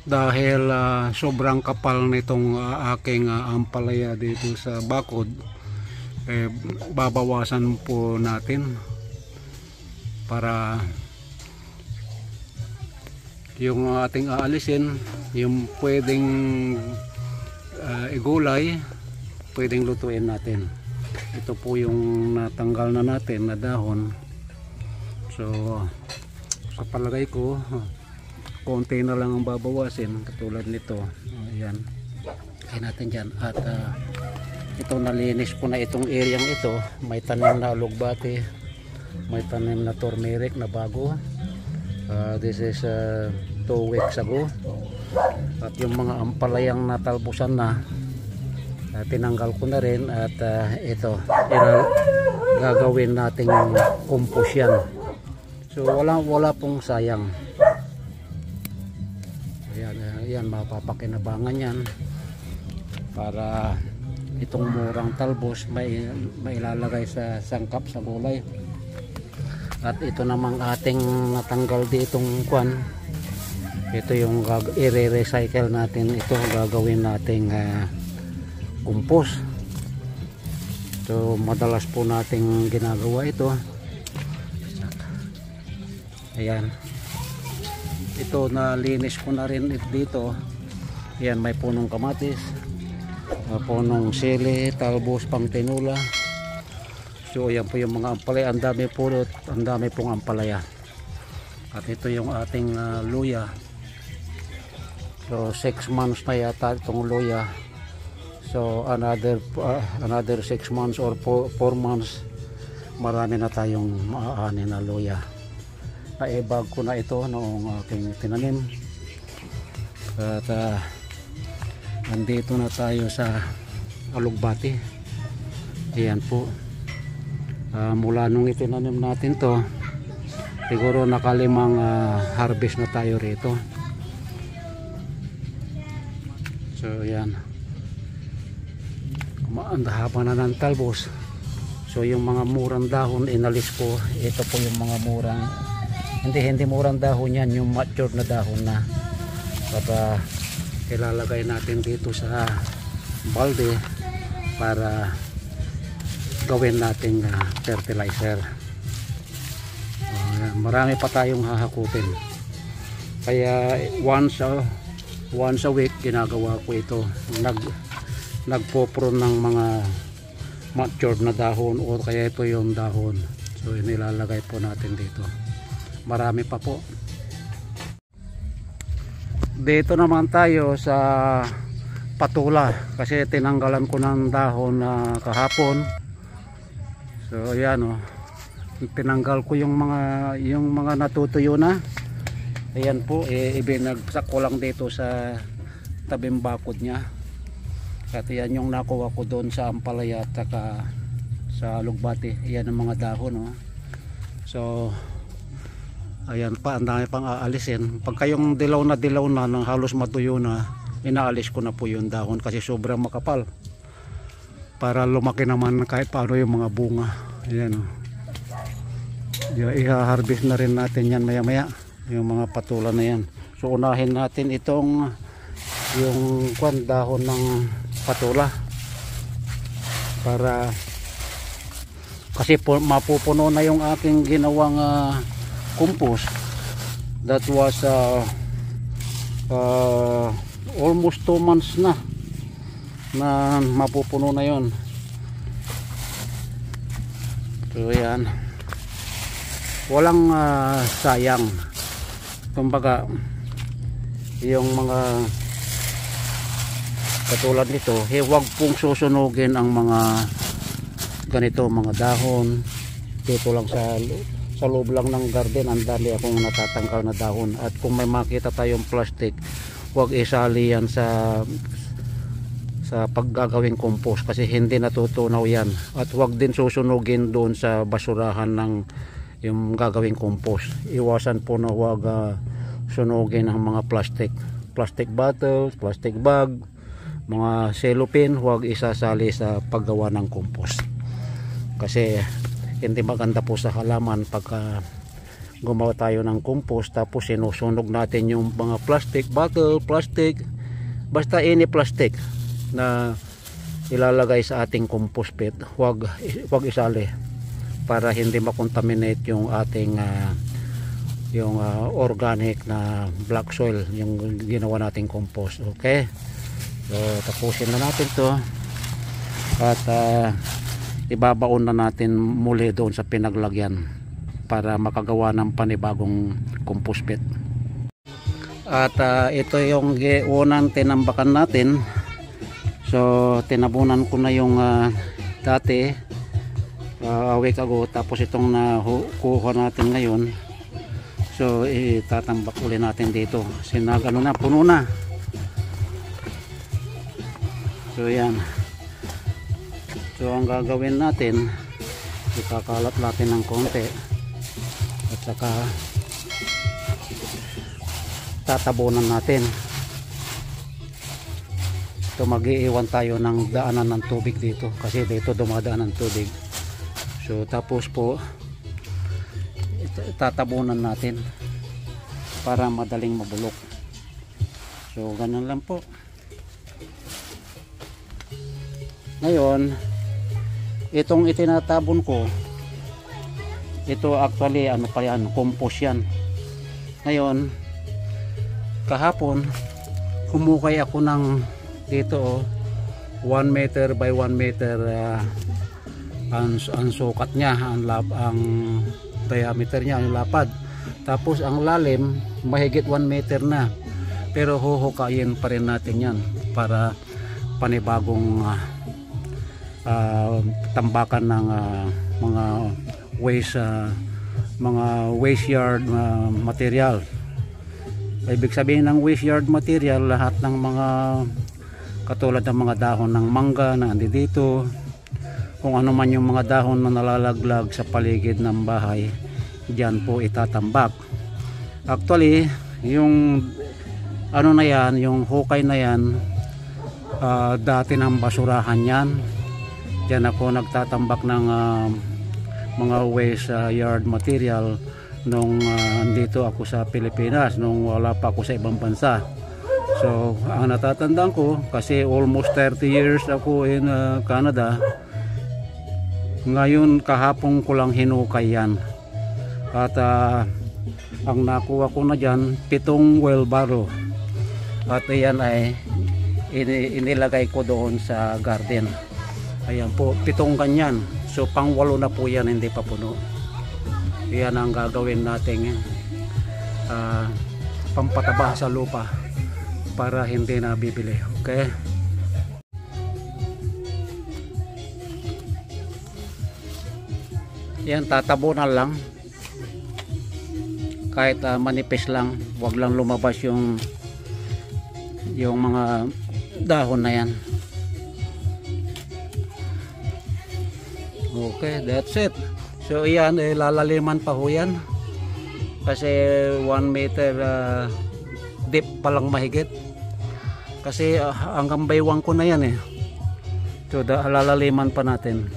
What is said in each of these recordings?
Dahil sobrang kapal nitong aking ampalaya dito sa bakod, babawasan po natin para yung ating aalisin, yung pwedeng igulay, pwedeng lutuin natin. Ito po yung natanggal na natin na dahon. So sa palagay ko konti na lang ang babawasin, katulad nito. Ayan, kaya natin dyan. At ito, nalinis ko na itong areang ito. May tanim na alugbati, may tanim na turmeric na bago. This is 2 weeks ago. At yung mga ampalayang natalbusan na, tinanggal ko na rin. At ito, gagawin nating compost yan. So wala pong sayang. Yan, mapapakinabangan yan para itong murang talbos may ilalagay sa sangkap sa gulay. At ito namang ating natanggal ditong kwan, ito yung i-recycle natin. Ito gagawin nating compost. So madalas po nating ginagawa ito. Ayan, ito, nalinis ko na rin dito. Yan, may punong kamatis, punong sili, talbos, pang tinula. So yan po yung mga ampalaya. Ang dami pong ampalaya. At ito yung ating luya. So 6 months na yata itong luya. So another 6 months or 4 months, marami na tayong maaani na luya. Naibag ko na ito noong aking tinanim. At andito na tayo sa alugbati. Ayan po, mula nung itinanim natin to, siguro nakalimang harvest na tayo rito. So ayan, ang haba na ng talbos. So yung mga murang dahon inalis ko. Ito po yung mga murang, hindi murang dahon yan, yung matured na dahon na. Para ilalagay natin dito sa balde para gawin nating fertilizer. Marami pa tayong hahakutin. Kaya once a week ginagawa ko ito. Nagpo-prune ng mga matured na dahon, o kaya ito yung dahon. So inilalagay po natin dito. Marami pa po. Dito naman tayo sa patula, kasi tinanggalan ko ng dahon kahapon. So ayan, tinanggal ko yung mga natutuyo na. Ayan po, ibinagsak ko lang dito sa tabing bakod niya. At yan yung nakuha ko doon sa ampalaya at saka sa alugbati. Ayan ang mga dahon. So ayan pa, ang dami pang aalisin. Pag kayong dilaw na nang halos matuyo na, inaalis ko na po yung dahon kasi sobrang makapal, para lumaki naman kahit paano yung mga bunga. Ayan, i-harvest na rin natin yan maya maya, yung mga patula na yan. So unahin natin itong yung dahon ng patula, para kasi mapupuno na yung aking ginawang compost. That was almost 2 months na mapupuno na yon. So yan, walang sayang. Kumbaga yung mga katulad nito, huwag pong susunugin ang mga ganito, mga dahon. Dito lang sa loob lang ng garden, ang dali akong natatanggal na dahon. At kung may makita tayong plastic, huwag isali yan sa paggagawing compost, kasi hindi natutunaw yan. At huwag din susunugin doon sa basurahan ng yung gagawing compost. Iwasan po na huwag sunugin ang mga plastic bottles, plastic bag, mga cellophane, huwag isasali sa paggawa ng compost. Kasi hindi maganda po sa halaman pagka gumawa tayo ng compost tapos sinusunog natin yung mga plastic bottle, plastic, basta any plastic na ilalagay sa ating compost pit, huwag isali para hindi makontaminate yung ating organic na black soil, yung ginawa nating compost. Okay, so tapusin na natin to at ibabaon na natin muli doon sa pinaglagyan para makagawa ng panibagong compost pit. At ito yung unang tinambakan natin. So tinabunan ko na yung dati a week ago, tapos itong nakuha natin ngayon. So itatambak ulit natin dito. Sinagano na, puno na. So yan. So ang gagawin natin, ikakalat natin ng konti at saka tatabunan natin. So mag-iiwan tayo ng daanan ng tubig dito kasi dito dumadaan ng tubig. So tapos po tatabunan natin para madaling mabulok. So ganun lang po. Ngayon itong itinatabon ko, ito actually ano pa yan, compost yan. Ngayon kahapon humukay ako ng dito 1 meter by 1 meter ang sukat niya, ang diameter niya, ang lapad. Tapos ang lalim mahigit 1 meter na, pero huhukayin pa rin natin yan para panibagong tambakan ng mga waste yard material. Ibig sabihin ng waste yard material, lahat ng mga katulad ng mga dahon ng mangga na andi dito, kung ano man yung mga dahon na nalalaglag sa paligid ng bahay, diyan po itatambak. Actually yung ano na yan, yung hukay na yan, dati ng basurahan yan. Diyan ako nagtatambak ng mga waste yard material nung andito ako sa Pilipinas, nung wala pa ako sa ibang bansa. So ang natatandaan ko, kasi almost 30 years ako in Canada, ngayon kahapon ko lang hinukay yan. At ang nakuha ko na dyan 7 wheelbarrow. At yan ay inilagay ko doon sa garden. Ayan po, 7 ganyan. So pang 8 na po yan, hindi pa puno. Yan ang gagawin natin pampataba sa lupa para hindi na bibili. Okay, yan, tatabunan lang kahit manipis lang, wag lang lumabas yung mga dahon na yan. Okay, that's it. So yan, lalaliman pa ho yan kasi 1 meter deep pa lang mahigit, kasi hanggang baywang ko na yan so lalaliman pa natin.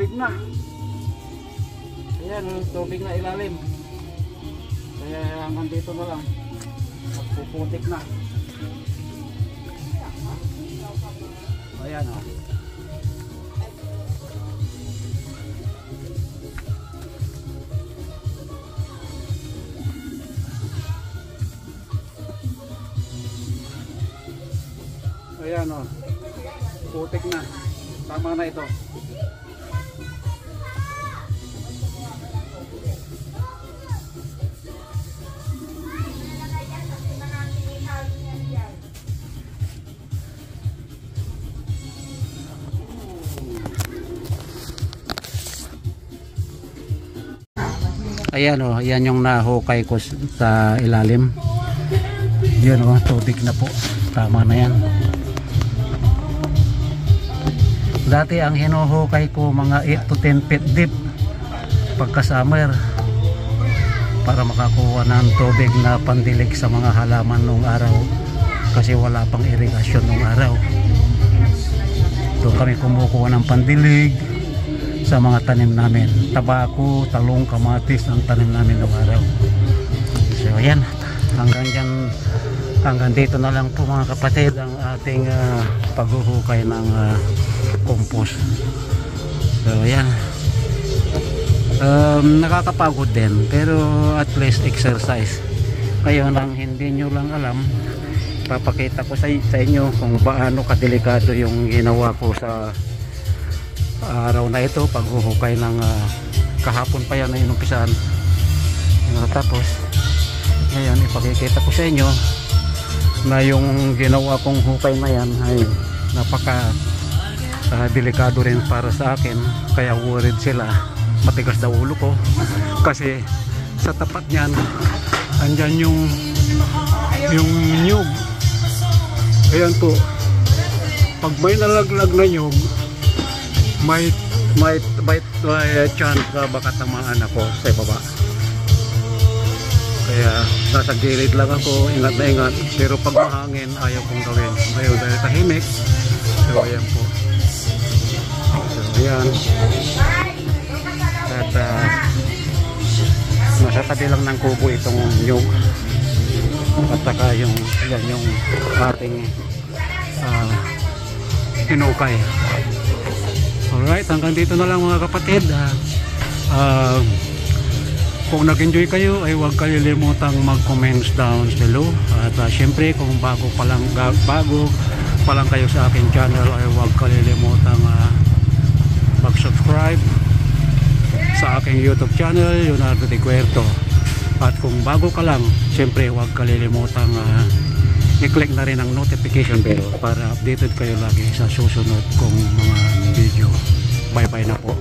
tubig na. Ayan, tubig na ilalim. Kaya hanggang dito na lang. Magpuputik na. Ayan o. Ayan o. Putik na. Tama na ito. Ayan o, yan yung nahukay ko sa ilalim. Yan o, tubig na po. Tama na yan. Dati ang hinuhukay ko mga 8 to 10 feet deep pagka summer para makakuha ng tubig na pandilig sa mga halaman nung araw kasi wala pang irigasyon nung araw. Doon kami kumukuha ng pandilig sa mga tanim namin, tabako, talong, kamatis ang tanim namin ng araw. So ayan, hanggang dito na lang po mga kapatid ang ating paghuhukay ng compost. So ayan, nakakapagod din pero at least exercise. Kayo nang hindi nyo lang alam, papakita ko sa inyo kung paano kadelikado yung ginawa ko sa araw na ito, paghuhukay ng kahapon pa yan na inumpisahan. Tapos ngayon ipakikita ko sa inyo na yung ginawa kong hukay na yan ay napaka delikado rin para sa akin, kaya worried sila, matigas daw ulo ko kasi sa tapat niyan andyan yung nyug. Ayan po, pag may nalaglag na nyug, may chance na baka tamaan ako sa baba. Kaya nasa gilid lang ako, ingat na ingat, pero pag mahangin ayaw kong gawin. Ayaw dahil tahimik. So ayan po. So ayan. At nasa tabi lang ng kubo itong nyug. At saka yung ating hinukay. Alright, hanggang dito na lang mga kapatid. Kung nag-enjoy kayo ay huwag kalilimutang mag-comments down below. At syempre kung bago pa lang kayo sa aking channel ay huwag kalilimutang mag-subscribe sa aking YouTube channel, Leonardo De Cuerto. At kung bago ka lang, syempre huwag kalilimutang i-click na rin ang notification bell para updated kayo lagi sa susunod kong mga video. Bye bye na po.